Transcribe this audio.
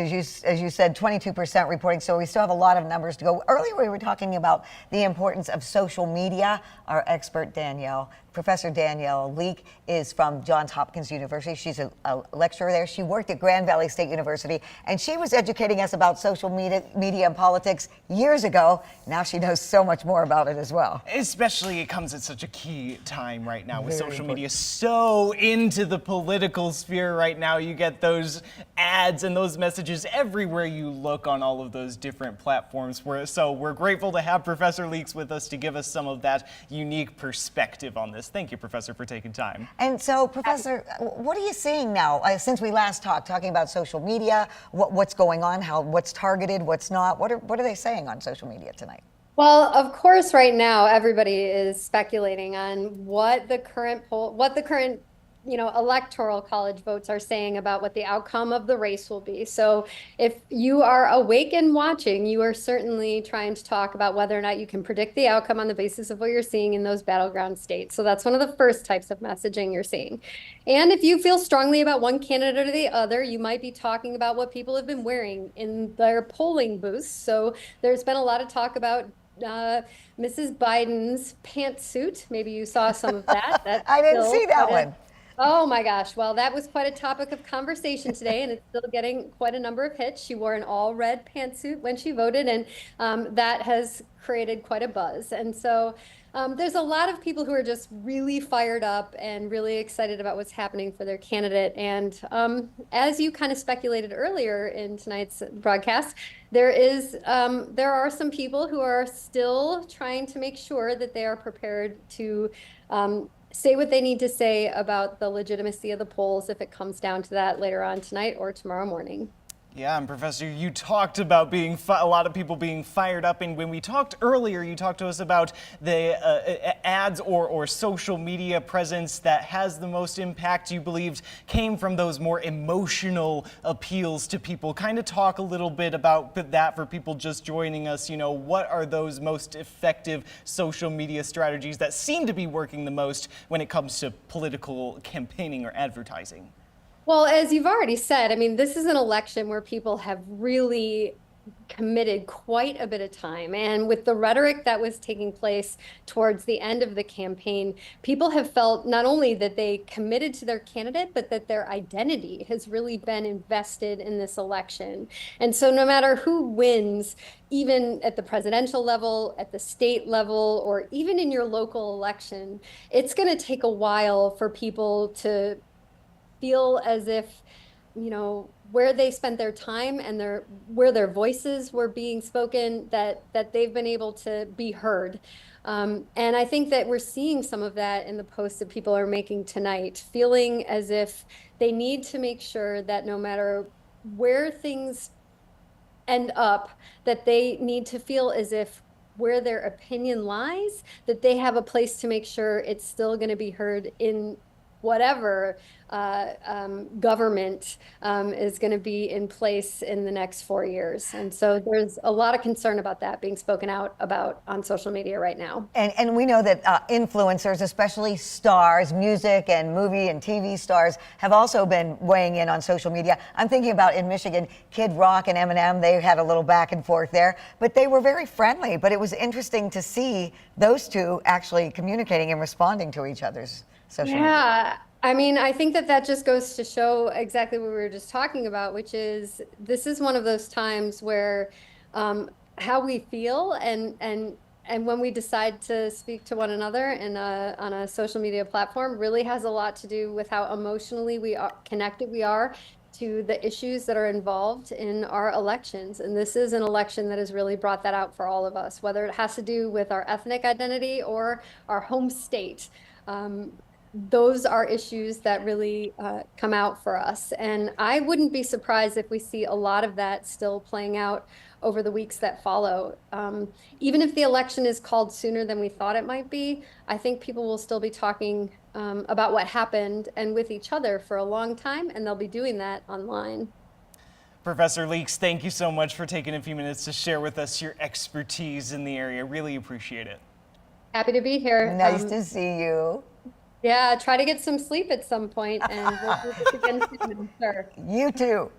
As you said, 22% reporting, so we still have a lot of numbers to go. Earlier, we were talking about the importance of social media. Our expert, Professor Danielle Leake, is from Johns Hopkins University. She's a lecturer there. She worked at Grand Valley State University, and she was educating us about social media and politics years ago. Now she knows so much more about it as well. Especially it comes at such a key time right now with social media so into the political sphere right now. You get those ads and those messages everywhere you look on all of those different platforms. So we're grateful to have Professor Leakes with us to give us some of that unique perspective on this. Thank you, Professor, for taking time. And so, Professor, what are you seeing now since we last talking about social media, what's going on, what's targeted, what's not? What are they saying on social media tonight? Well, of course, right now everybody is speculating on what the current electoral college votes are saying about what the outcome of the race will be. So if you are awake and watching, you are certainly trying to talk about whether or not you can predict the outcome on the basis of what you're seeing in those battleground states. So that's one of the first types of messaging you're seeing. And if you feel strongly about one candidate or the other, you might be talking about what people have been wearing in their polling booths. So there's been a lot of talk about Mrs. Biden's pantsuit. Maybe you saw some of that. I didn't see that one. Oh my gosh. Well, that was quite a topic of conversation today, and it's still getting quite a number of hits. She wore an all red pantsuit when she voted, and that has created quite a buzz. And so there's a lot of people who are just really fired up and really excited about what's happening for their candidate. And as you kind of speculated earlier in tonight's broadcast, there are some people who are still trying to make sure that they are prepared to say what they need to say about the legitimacy of the polls if it comes down to that later on tonight or tomorrow morning. Yeah, and Professor, you talked about a lot of people being fired up, and when we talked earlier, you talked to us about the ads or social media presence that has the most impact, you believed, came from those more emotional appeals to people. Kind of talk a little bit about that for people just joining us. You know, what are those most effective social media strategies that seem to be working the most when it comes to political campaigning or advertising? Well, as you've already said, I mean, this is an election where people have really committed quite a bit of time. And with the rhetoric that was taking place towards the end of the campaign, people have felt not only that they committed to their candidate, but that their identity has really been invested in this election. And so no matter who wins, even at the presidential level, at the state level, or even in your local election, it's going to take a while for people to feel as if, you know, where they spent their time and where their voices were being spoken, that they've been able to be heard. And I think that we're seeing some of that in the posts that people are making tonight, feeling as if they need to make sure that no matter where things end up, that they need to feel as if where their opinion lies, that they have a place to make sure it's still going to be heard in whatever government is going to be in place in the next 4 years. And so there's a lot of concern about that being spoken out about on social media right now. And we know that influencers, especially stars, music and movie and TV stars, have also been weighing in on social media. I'm thinking about in Michigan, Kid Rock and Eminem, they had a little back and forth there, but they were very friendly. But it was interesting to see those two actually communicating and responding to each other's social media. Yeah. I mean, I think that just goes to show exactly what we were just talking about, which is this is one of those times where how we feel and when we decide to speak to one another on a social media platform really has a lot to do with how emotionally connected we are to the issues that are involved in our elections. And this is an election that has really brought that out for all of us, whether it has to do with our ethnic identity or our home state. Those are issues that really come out for us. And I wouldn't be surprised if we see a lot of that still playing out over the weeks that follow. Even if the election is called sooner than we thought it might be, I think people will still be talking about what happened and with each other for a long time, and they'll be doing that online. Professor Leakes, thank you so much for taking a few minutes to share with us your expertise in the area. Really appreciate it. Happy to be here. Nice to see you. Yeah, try to get some sleep at some point, and we'll do this again soon, I'm sure. You too.